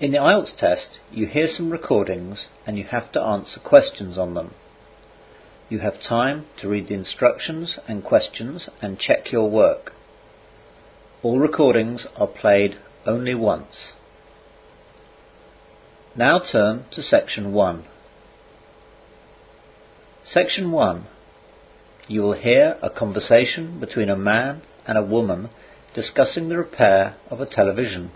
In the IELTS test, you hear some recordings and you have to answer questions on them. You have time to read the instructions and questions and check your work. All recordings are played only once. Now turn to Section 1. Section 1. You will hear a conversation between a man and a woman discussing the repair of a television.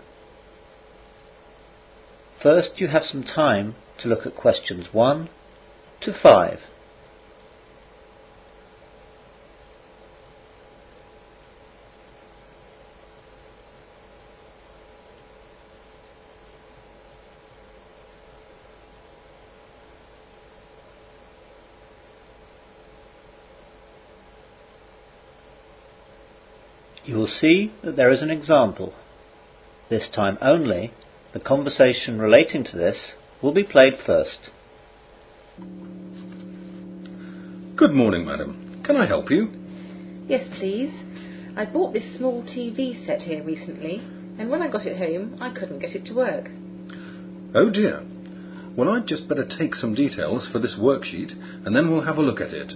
First, you have some time to look at questions 1 to 5. You will see that there is an example. This time only, the conversation relating to this will be played first. Good morning, madam. Can I help you? Yes, please. I bought this small TV set here recently, and when I got it home, I couldn't get it to work. Oh dear. Well, I'd just better take some details for this worksheet, and then we'll have a look at it.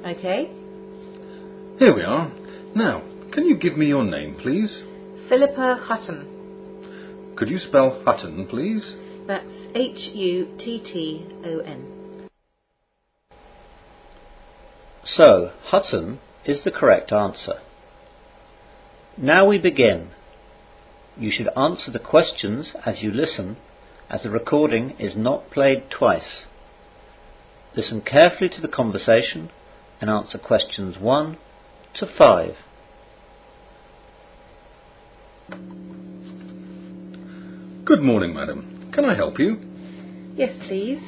Okay. Here we are. Now, can you give me your name, please? Philippa Hutton. Could you spell Hutton, please? That's Hutton. So, Hutton is the correct answer. Now we begin. You should answer the questions as you listen, as the recording is not played twice. Listen carefully to the conversation and answer questions 1 to 5. Good morning, madam. Can I help you? Yes, please.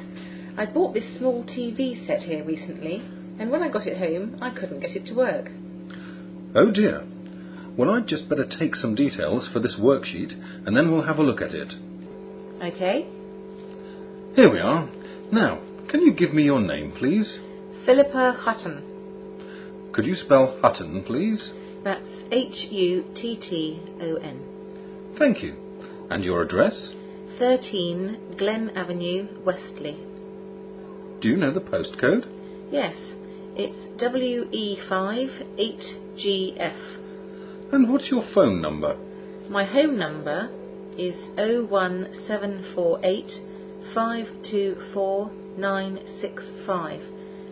I bought this small TV set here recently, and when I got it home, I couldn't get it to work. Oh dear. Well, I'd just better take some details for this worksheet, and then we'll have a look at it. Okay. Here we are. Now, can you give me your name, please? Philippa Hutton. Could you spell Hutton, please? That's Hutton. Thank you. And your address? 13 Glen Avenue, Westley. Do you know the postcode? Yes, it's WE5 8GF. And what's your phone number? My home number is 01748 524 965,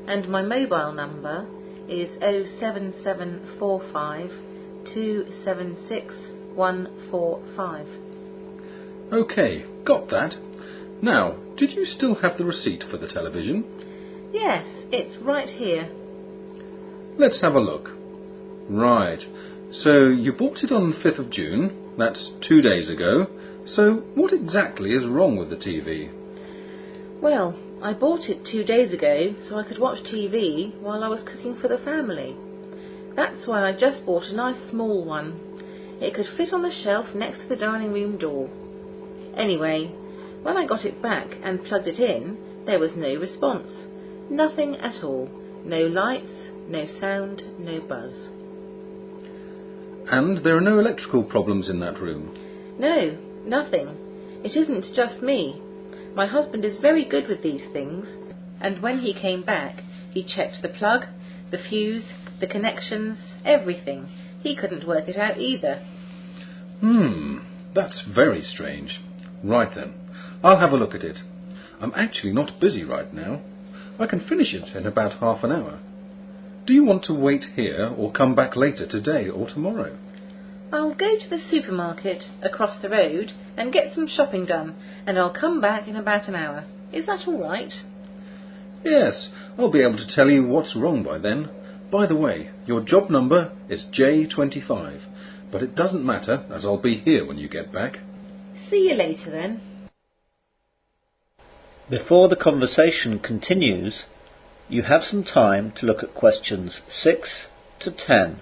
and my mobile number is 07745 276 145. OK, got that. Now, did you still have the receipt for the television? Yes, it's right here. Let's have a look. Right, so you bought it on the 5th of June, that's 2 days ago. So what exactly is wrong with the TV? Well, I bought it 2 days ago so I could watch TV while I was cooking for the family. That's why I just bought a nice small one. It could fit on the shelf next to the dining room door. Anyway, when I got it back and plugged it in, there was no response. Nothing at all. No lights, no sound, no buzz. And there are no electrical problems in that room? No, nothing. It isn't just me. My husband is very good with these things, and when he came back, he checked the plug, the fuse, the connections, everything. He couldn't work it out either. That's very strange. Right then, I'll have a look at it. I'm actually not busy right now. I can finish it in about half an hour. Do you want to wait here or come back later today or tomorrow? I'll go to the supermarket across the road and get some shopping done, and I'll come back in about an hour. Is that all right? Yes, I'll be able to tell you what's wrong by then. By the way, your job number is J25, but it doesn't matter as I'll be here when you get back. See you later then. Before the conversation continues, you have some time to look at questions 6 to 10.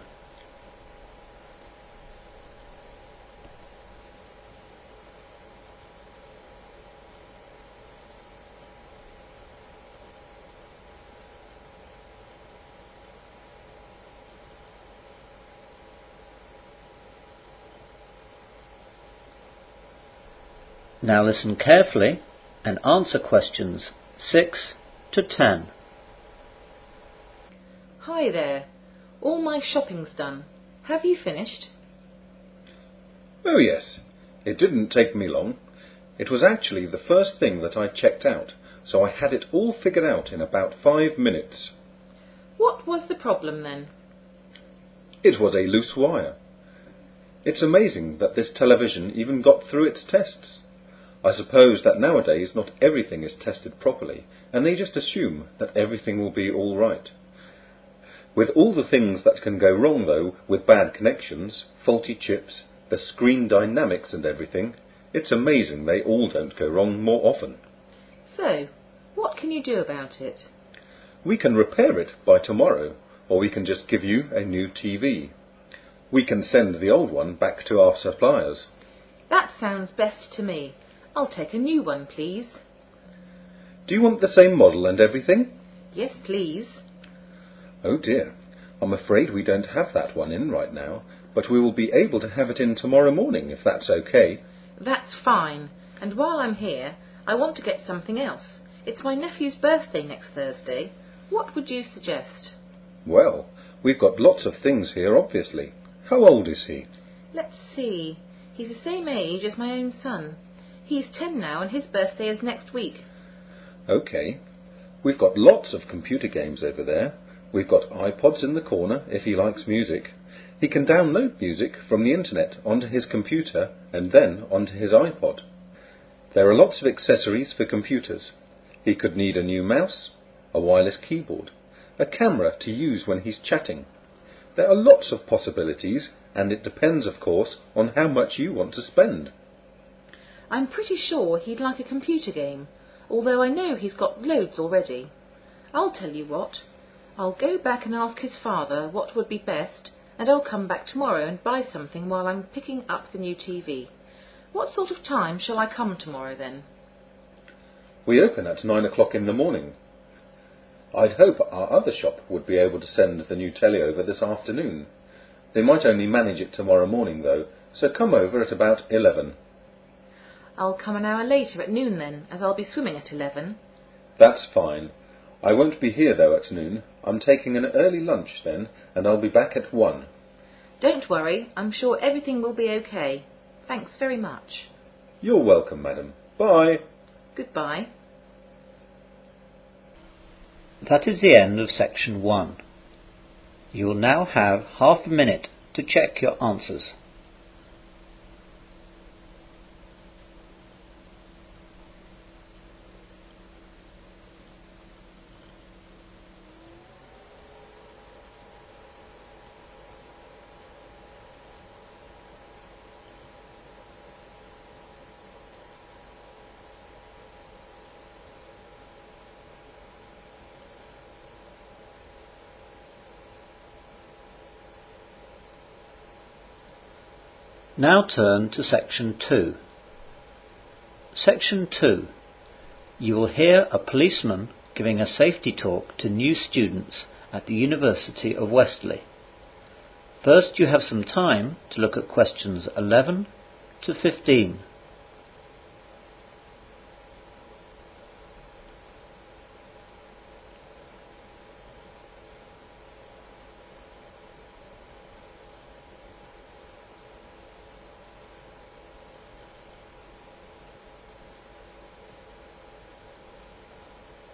Now listen carefully and answer questions 6 to 10. Hi there. All my shopping's done. Have you finished? Oh yes, it didn't take me long. It was actually the first thing that I checked out, so I had it all figured out in about 5 minutes. What was the problem then? It was a loose wire. It's amazing that this television even got through its tests. I suppose that nowadays not everything is tested properly, and they just assume that everything will be all right. With all the things that can go wrong though, with bad connections, faulty chips, the screen dynamics and everything, it's amazing they all don't go wrong more often. So, what can you do about it? We can repair it by tomorrow, or we can just give you a new TV. We can send the old one back to our suppliers. That sounds best to me. I'll take a new one, please. Do you want the same model and everything? Yes, please. Oh dear, I'm afraid we don't have that one in right now, but we will be able to have it in tomorrow morning if that's okay. That's fine. And while I'm here, I want to get something else. It's my nephew's birthday next Thursday. What would you suggest? Well, we've got lots of things here, obviously. How old is he? Let's see. He's the same age as my own son. He's 10 now and his birthday is next week. OK. We've got lots of computer games over there. We've got iPods in the corner if he likes music. He can download music from the internet onto his computer and then onto his iPod. There are lots of accessories for computers. He could need a new mouse, a wireless keyboard, a camera to use when he's chatting. There are lots of possibilities, and it depends, of course, on how much you want to spend. I'm pretty sure he'd like a computer game, although I know he's got loads already. I'll tell you what. I'll go back and ask his father what would be best, and I'll come back tomorrow and buy something while I'm picking up the new TV. What sort of time shall I come tomorrow then? We open at 9 o'clock in the morning. I'd hope our other shop would be able to send the new telly over this afternoon. They might only manage it tomorrow morning though, so come over at about 11. I'll come an hour later at noon then, as I'll be swimming at 11. That's fine. I won't be here though at noon. I'm taking an early lunch then, and I'll be back at 1. Don't worry, I'm sure everything will be okay. Thanks very much. You're welcome, madam. Bye. Goodbye. That is the end of section 1. You will now have half a minute to check your answers. Now turn to section 2. Section 2. You will hear a policeman giving a safety talk to new students at the University of Westerly. First you have some time to look at questions 11 to 15.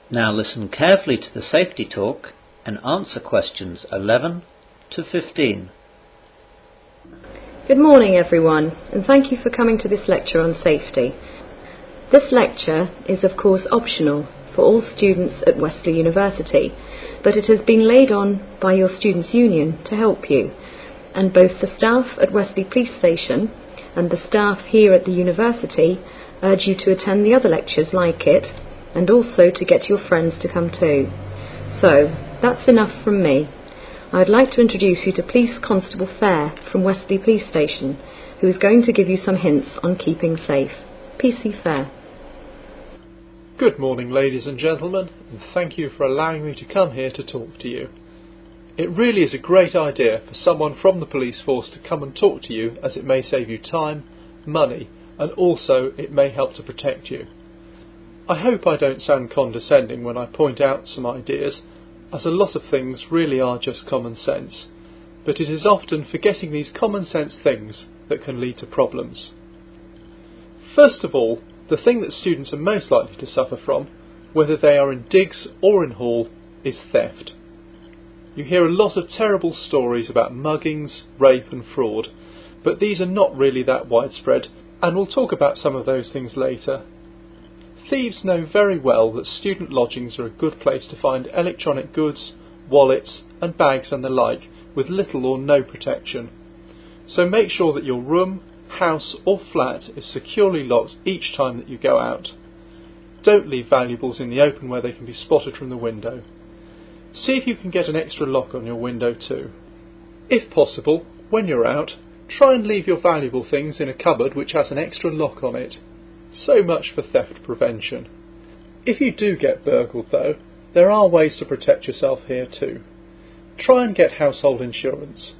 Now listen carefully to the safety talk and answer questions 11 to 15. Good morning everyone, and thank you for coming to this lecture on safety. This lecture is of course optional for all students at Westerly University, but it has been laid on by your Students' Union to help you, and both the staff at Westerly Police Station and the staff here at the University urge you to attend the other lectures like it, and also to get your friends to come too. So, that's enough from me. I'd like to introduce you to Police Constable Fair from Westerly Police Station, who is going to give you some hints on keeping safe. PC Fair. Good morning, ladies and gentlemen, and thank you for allowing me to come here to talk to you. It really is a great idea for someone from the police force to come and talk to you, as it may save you time, money, and also it may help to protect you. I hope I don't sound condescending when I point out some ideas, as a lot of things really are just common sense, but it is often forgetting these common sense things that can lead to problems. First of all, the thing that students are most likely to suffer from, whether they are in digs or in hall, is theft. You hear a lot of terrible stories about muggings, rape and fraud, but these are not really that widespread, and we'll talk about some of those things later. Thieves know very well that student lodgings are a good place to find electronic goods, wallets and bags and the like with little or no protection. So make sure that your room, house or flat is securely locked each time that you go out. Don't leave valuables in the open where they can be spotted from the window. See if you can get an extra lock on your window too. If possible, when you're out, try and leave your valuable things in a cupboard which has an extra lock on it. So much for theft prevention. If you do get burgled though, there are ways to protect yourself here too. Try and get household insurance.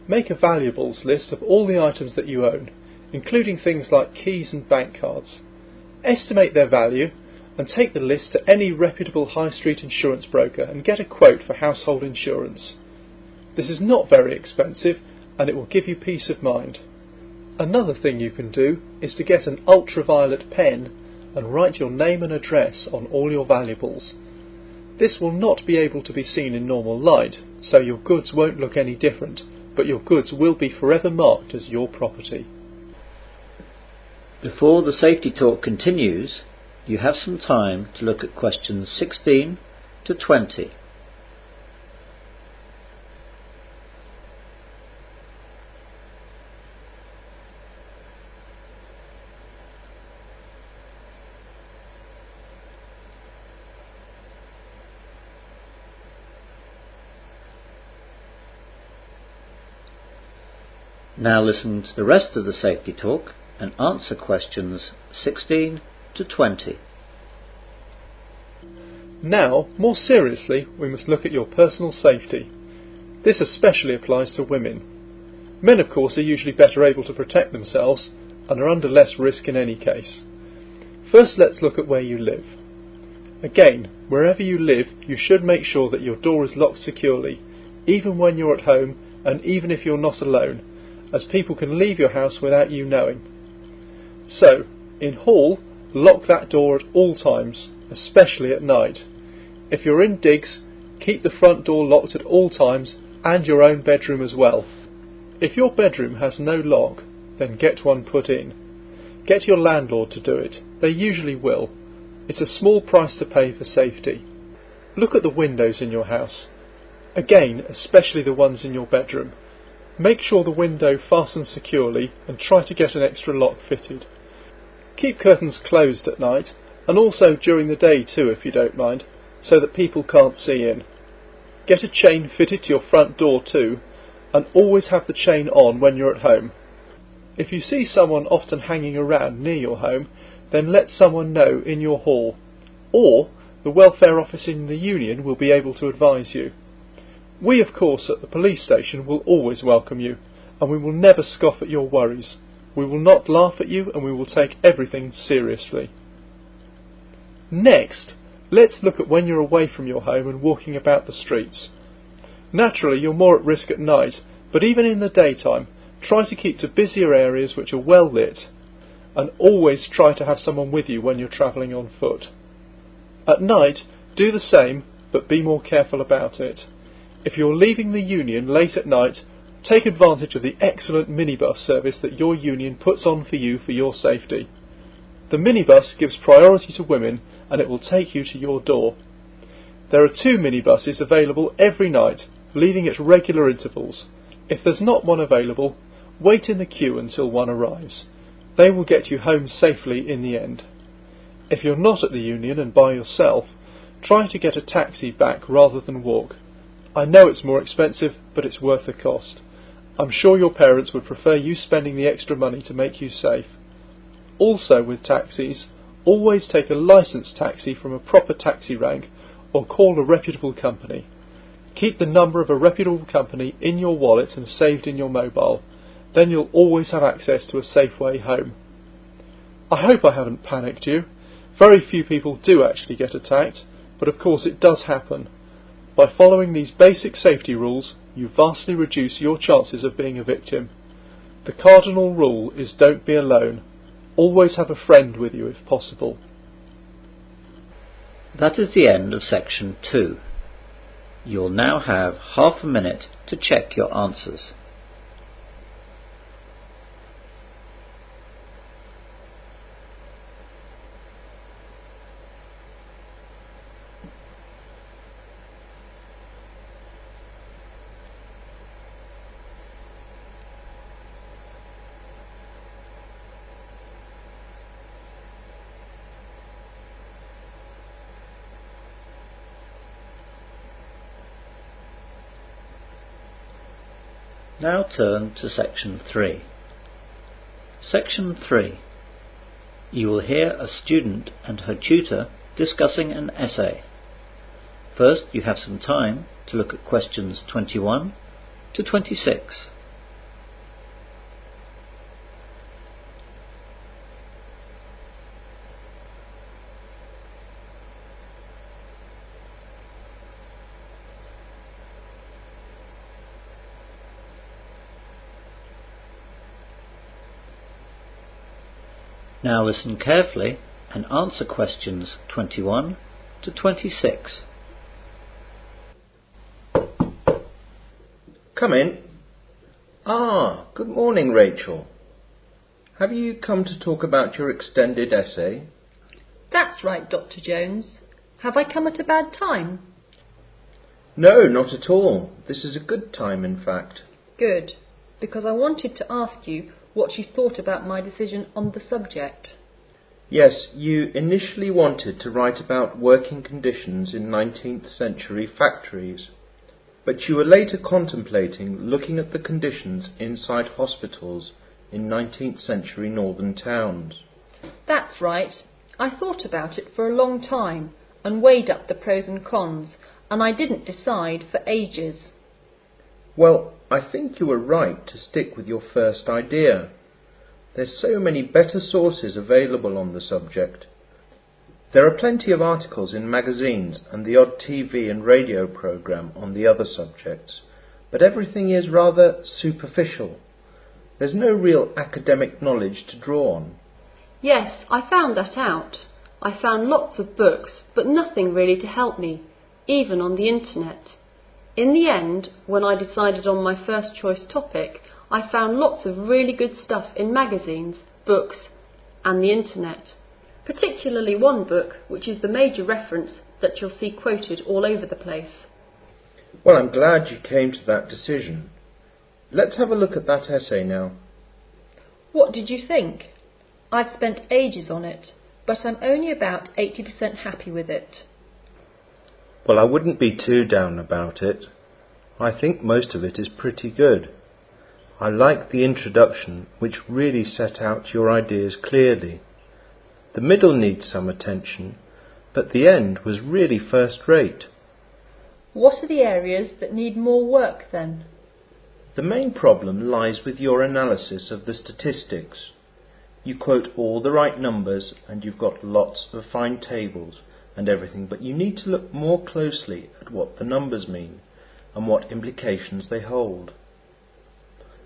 Make a valuables list of all the items that you own, including things like keys and bank cards. Estimate their value and take the list to any reputable high street insurance broker and get a quote for household insurance. This is not very expensive and it will give you peace of mind. Another thing you can do is to get an ultraviolet pen and write your name and address on all your valuables. This will not be able to be seen in normal light, so your goods won't look any different, but your goods will be forever marked as your property. Before the safety talk continues, you have some time to look at questions 16 to 20. Now listen to the rest of the safety talk and answer questions 16 to 20. Now, more seriously, we must look at your personal safety. This especially applies to women. Men, of course, are usually better able to protect themselves and are under less risk in any case. First, let's look at where you live. Again, wherever you live, you should make sure that your door is locked securely, even when you're at home and even if you're not alone, as people can leave your house without you knowing. So, in hall, lock that door at all times, especially at night. If you're in digs, keep the front door locked at all times and your own bedroom as well. If your bedroom has no lock, then get one put in. Get your landlord to do it. They usually will. It's a small price to pay for safety. Look at the windows in your house. Again, especially the ones in your bedroom. Make sure the window fastens securely and try to get an extra lock fitted. Keep curtains closed at night, and also during the day too if you don't mind, so that people can't see in. Get a chain fitted to your front door too, and always have the chain on when you're at home. If you see someone often hanging around near your home, then let someone know in your hall, or the welfare office in the union will be able to advise you. We, of course, at the police station will always welcome you, and we will never scoff at your worries. We will not laugh at you, and we will take everything seriously. Next, let's look at when you're away from your home and walking about the streets. Naturally, you're more at risk at night, but even in the daytime, try to keep to busier areas which are well lit, and always try to have someone with you when you're travelling on foot. At night, do the same, but be more careful about it. If you're leaving the union late at night, take advantage of the excellent minibus service that your union puts on for you for your safety. The minibus gives priority to women and it will take you to your door. There are 2 minibuses available every night, leaving at regular intervals. If there's not one available, wait in the queue until one arrives. They will get you home safely in the end. If you're not at the union and by yourself, try to get a taxi back rather than walk. I know it's more expensive, but it's worth the cost. I'm sure your parents would prefer you spending the extra money to make you safe. Also with taxis, always take a licensed taxi from a proper taxi rank or call a reputable company. Keep the number of a reputable company in your wallet and saved in your mobile. Then you'll always have access to a safe way home. I hope I haven't panicked you. Very few people do actually get attacked, but of course it does happen. By following these basic safety rules, you vastly reduce your chances of being a victim. The cardinal rule is don't be alone. Always have a friend with you if possible. That is the end of section 2. You'll now have half a minute to check your answers. Now turn to section 3. Section 3. You will hear a student and her tutor discussing an essay. First, you have some time to look at questions 21 to 26. Now listen carefully and answer questions 21 to 26. Come in. Good morning, Rachel. Have you come to talk about your extended essay? That's right, Dr. Jones. Have I come at a bad time? No, not at all. This is a good time, in fact. Good, because I wanted to ask you what you thought about my decision on the subject. Yes, you initially wanted to write about working conditions in 19th century factories, but you were later contemplating looking at the conditions inside hospitals in 19th century northern towns. That's right. I thought about it for a long time and weighed up the pros and cons, and I didn't decide for ages. Well, I think you were right to stick with your first idea. There's so many better sources available on the subject. There are plenty of articles in magazines and the odd TV and radio programme on the other subjects, but everything is rather superficial. There's no real academic knowledge to draw on. Yes, I found that out. I found lots of books, but nothing really to help me, even on the internet. In the end, when I decided on my first choice topic, I found lots of really good stuff in magazines, books, and the internet. Particularly one book, which is the major reference that you'll see quoted all over the place. Well, I'm glad you came to that decision. Let's have a look at that essay now. What did you think? I've spent ages on it, but I'm only about 80% happy with it. Well, I wouldn't be too down about it. I think most of it is pretty good. I like the introduction, which really set out your ideas clearly. The middle needs some attention, but the end was really first-rate. What are the areas that need more work then? The main problem lies with your analysis of the statistics. You quote all the right numbers and you've got lots of fine tables and everything, but you need to look more closely at what the numbers mean and what implications they hold.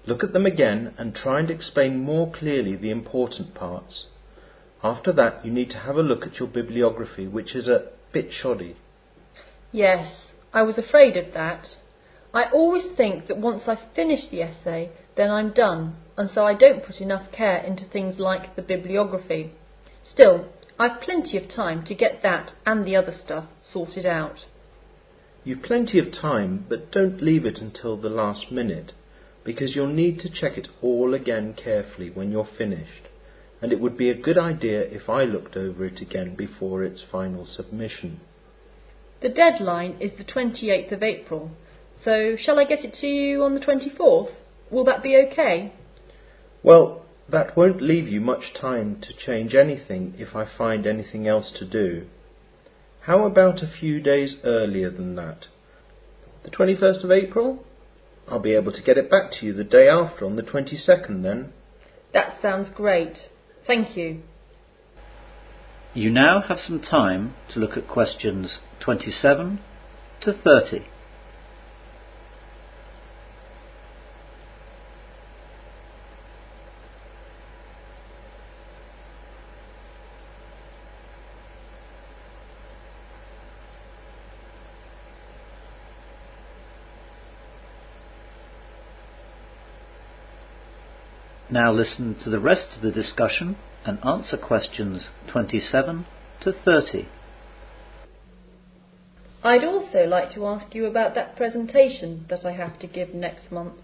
Look at them again and try and explain more clearly the important parts. After that, you need to have a look at your bibliography, which is a bit shoddy. Yes, I was afraid of that. I always think that once I've finished the essay, then I'm done, and so I don't put enough care into things like the bibliography. Still, I've plenty of time to get that and the other stuff sorted out. You've plenty of time, but don't leave it until the last minute, because you'll need to check it all again carefully when you're finished, and it would be a good idea if I looked over it again before its final submission. The deadline is the 28th of April, so shall I get it to you on the 24th? Will that be okay? Well, that won't leave you much time to change anything if I find anything else to do. How about a few days earlier than that? The 21st of April? I'll be able to get it back to you the day after on the 22nd then. That sounds great. Thank you. You now have some time to look at questions 27 to 30. Now listen to the rest of the discussion and answer questions 27 to 30. I'd also like to ask you about that presentation that I have to give next month.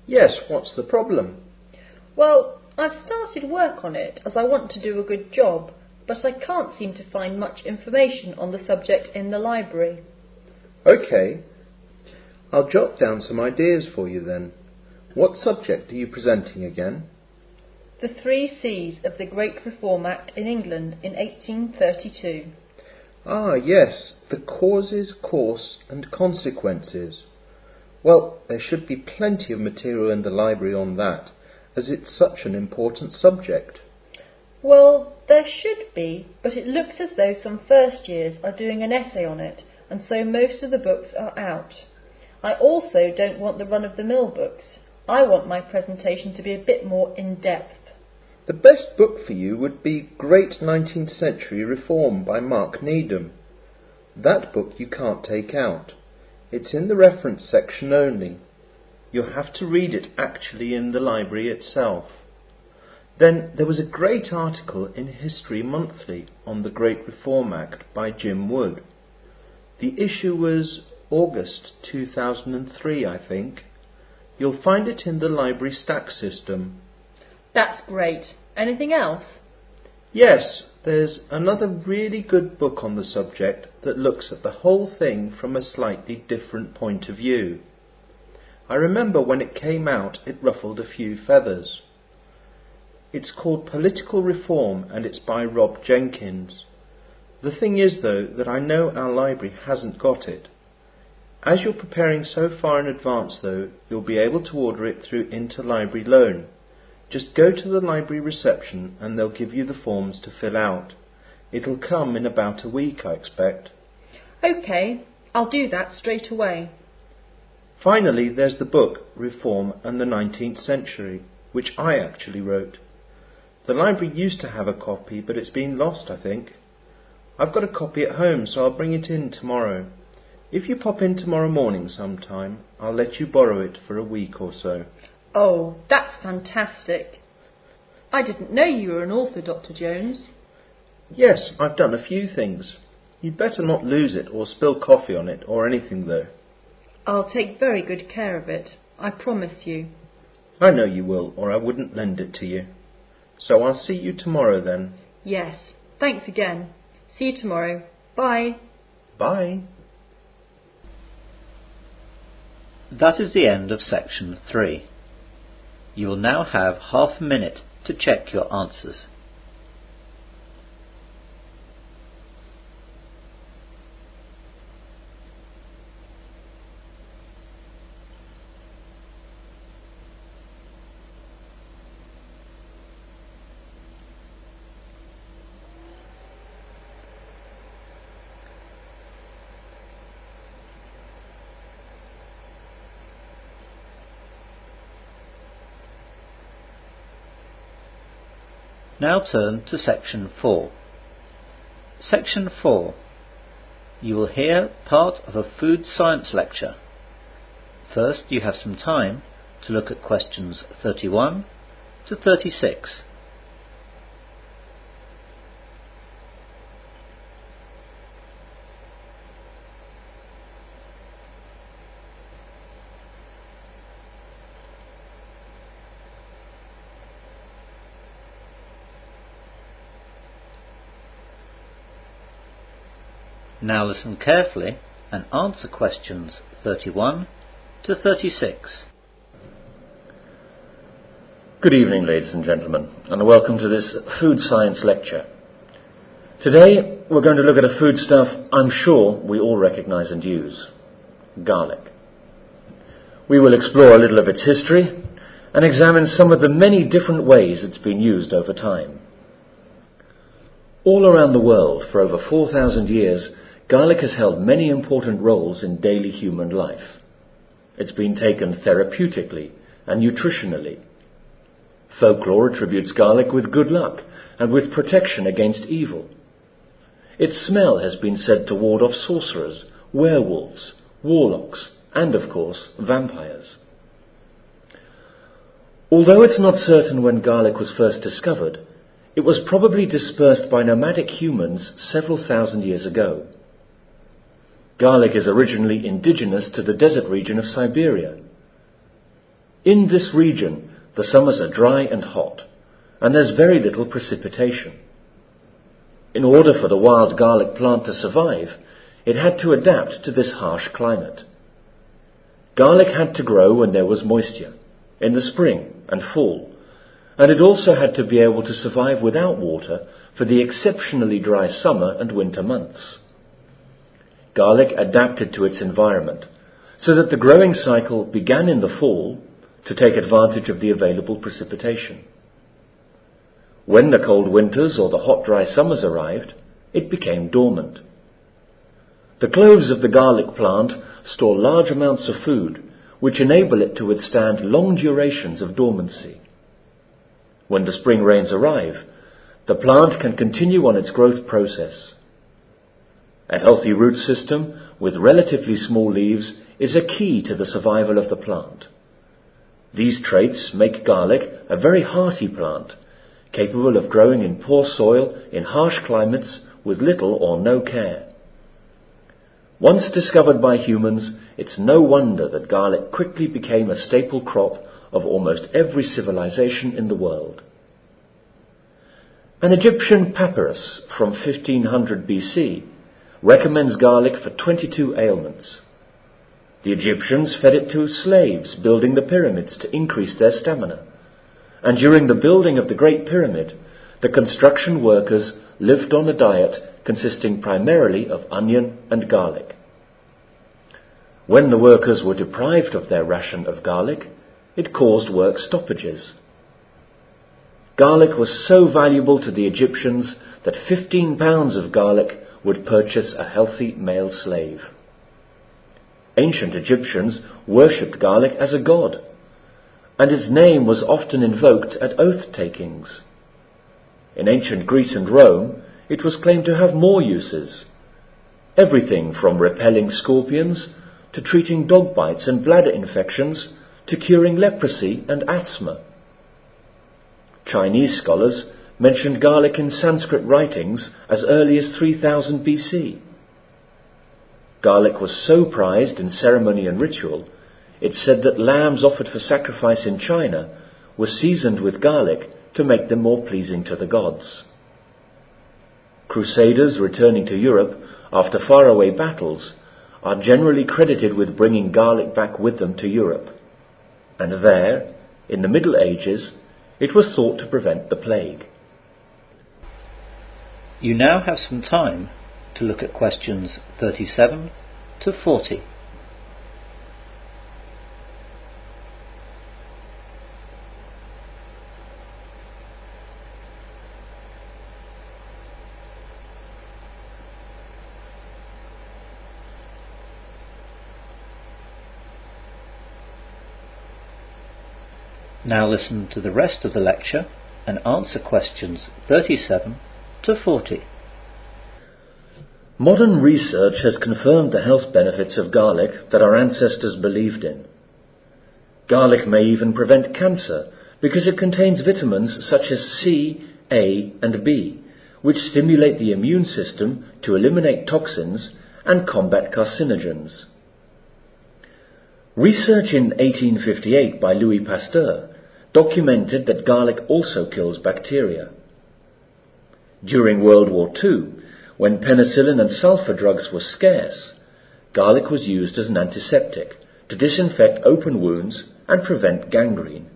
Yes, what's the problem? Well, I've started work on it as I want to do a good job, but I can't seem to find much information on the subject in the library. OK. I'll jot down some ideas for you then. What subject are you presenting again? The 3 C's of the Great Reform Act in England in 1832. Ah, yes, the causes, course and consequences. Well, there should be plenty of material in the library on that, as it's such an important subject. Well, there should be, but it looks as though some first years are doing an essay on it, and so most of the books are out. I also don't want the run-of-the-mill books. I want my presentation to be a bit more in-depth. The best book for you would be Great 19th Century Reform by Mark Needham. That book you can't take out. It's in the reference section only. You'll have to read it actually in the library itself. Then there was a great article in History Monthly on the Great Reform Act by Jim Wood. The issue was August 2003, I think. You'll find it in the library stack system. That's great. Anything else? Yes, there's another really good book on the subject that looks at the whole thing from a slightly different point of view. I remember when it came out it ruffled a few feathers. It's called Political Reform and it's by Rob Jenkins. The thing is though that I know our library hasn't got it. As you're preparing so far in advance though, you'll be able to order it through interlibrary loan. Just go to the library reception and they'll give you the forms to fill out. It'll come in about a week, I expect. OK, I'll do that straight away. Finally, there's the book, Reform and the 19th Century, which I actually wrote. The library used to have a copy, but it's been lost, I think. I've got a copy at home, so I'll bring it in tomorrow. If you pop in tomorrow morning sometime, I'll let you borrow it for a week or so. Oh, that's fantastic. I didn't know you were an author, Dr. Jones. Yes, I've done a few things. You'd better not lose it or spill coffee on it or anything though. I'll take very good care of it. I promise you. I know you will, or I wouldn't lend it to you. So I'll see you tomorrow then. Yes. Thanks again. See you tomorrow. Bye. Bye. That is the end of section 3. You will now have half a minute to check your answers. Now turn to section 4. Section 4. You will hear part of a food science lecture. First, you have some time to look at questions 31 to 36. Now listen carefully and answer questions 31 to 36. Good evening, ladies and gentlemen, and welcome to this food science lecture. Today we're going to look at a foodstuff I'm sure we all recognise and use: garlic. We will explore a little of its history and examine some of the many different ways it's been used over time. All around the world, for over 4,000 years, garlic has held many important roles in daily human life. It's been taken therapeutically and nutritionally. Folklore attributes garlic with good luck and with protection against evil. Its smell has been said to ward off sorcerers, werewolves, warlocks, and, of course, vampires. Although it's not certain when garlic was first discovered, it was probably dispersed by nomadic humans several thousand years ago. Garlic is originally indigenous to the desert region of Siberia. In this region, the summers are dry and hot, and there's very little precipitation. In order for the wild garlic plant to survive, it had to adapt to this harsh climate. Garlic had to grow when there was moisture, in the spring and fall, and it also had to be able to survive without water for the exceptionally dry summer and winter months. Garlic adapted to its environment, so that the growing cycle began in the fall to take advantage of the available precipitation. When the cold winters or the hot dry summers arrived, it became dormant. The cloves of the garlic plant store large amounts of food, which enable it to withstand long durations of dormancy. When the spring rains arrive, the plant can continue on its growth process. A healthy root system with relatively small leaves is a key to the survival of the plant. These traits make garlic a very hearty plant, capable of growing in poor soil in harsh climates with little or no care. Once discovered by humans, it's no wonder that garlic quickly became a staple crop of almost every civilization in the world. An Egyptian papyrus from 1500 BC recommends garlic for 22 ailments. The Egyptians fed it to slaves building the pyramids to increase their stamina, and during the building of the Great Pyramid, the construction workers lived on a diet consisting primarily of onion and garlic. When the workers were deprived of their ration of garlic, it caused work stoppages. Garlic was so valuable to the Egyptians that 15 pounds of garlic would purchase a healthy male slave. Ancient Egyptians worshipped garlic as a god, and its name was often invoked at oath-takings. In ancient Greece and Rome, it was claimed to have more uses, everything from repelling scorpions to treating dog bites and bladder infections to curing leprosy and asthma. Chinese scholars mentioned garlic in Sanskrit writings as early as 3000 BC. Garlic was so prized in ceremony and ritual, it's said that lambs offered for sacrifice in China were seasoned with garlic to make them more pleasing to the gods. Crusaders returning to Europe after faraway battles are generally credited with bringing garlic back with them to Europe, and there, in the Middle Ages, it was thought to prevent the plague. You now have some time to look at questions 37 to 40. Now listen to the rest of the lecture and answer questions 37 to 40. Modern research has confirmed the health benefits of garlic that our ancestors believed in. Garlic may even prevent cancer because it contains vitamins such as C, A, and B, which stimulate the immune system to eliminate toxins and combat carcinogens. Research in 1858 by Louis Pasteur documented that garlic also kills bacteria. During World War II, when penicillin and sulfur drugs were scarce, garlic was used as an antiseptic to disinfect open wounds and prevent gangrene.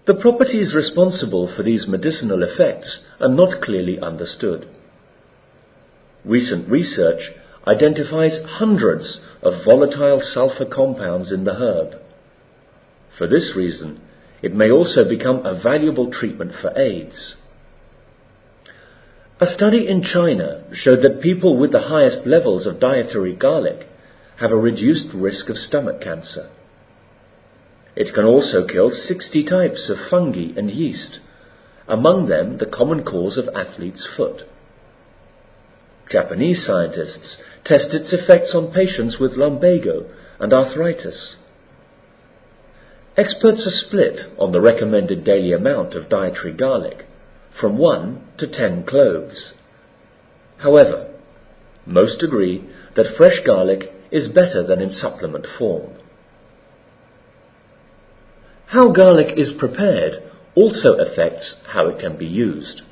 The properties responsible for these medicinal effects are not clearly understood. Recent research identifies hundreds of volatile sulfur compounds in the herb. For this reason, it may also become a valuable treatment for AIDS. A study in China showed that people with the highest levels of dietary garlic have a reduced risk of stomach cancer. It can also kill 60 types of fungi and yeast, among them the common cause of athlete's foot. Japanese scientists test its effects on patients with lumbago and arthritis. Experts are split on the recommended daily amount of dietary garlic, from 1 to 10 cloves. However, most agree that fresh garlic is better than in supplement form. How garlic is prepared also affects how it can be used.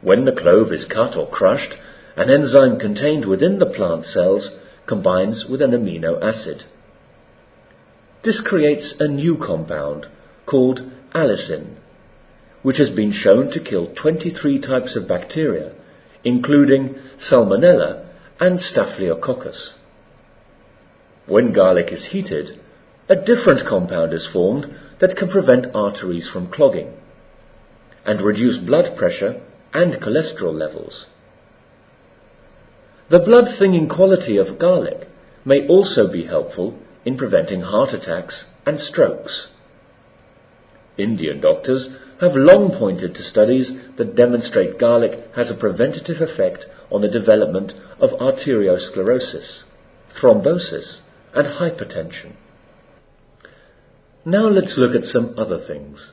When the clove is cut or crushed, an enzyme contained within the plant cells combines with an amino acid. This creates a new compound called allicin, which has been shown to kill 23 types of bacteria, including Salmonella and Staphylococcus. When garlic is heated, a different compound is formed that can prevent arteries from clogging and reduce blood pressure and cholesterol levels. The blood-thinning quality of garlic may also be helpful in preventing heart attacks and strokes. Indian doctors have long pointed to studies that demonstrate garlic has a preventative effect on the development of arteriosclerosis, thrombosis, and hypertension. Now let's look at some other things.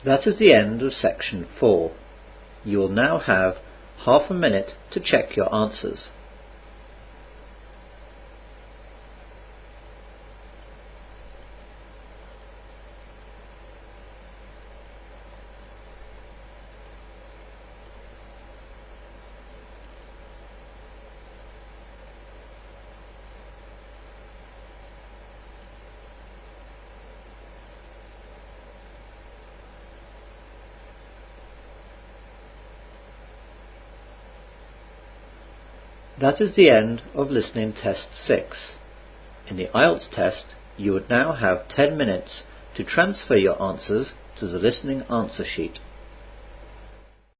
That is the end of section 4. You will now have half a minute to check your answers. That is the end of listening test 6. In the IELTS test, you would now have 10 minutes to transfer your answers to the listening answer sheet.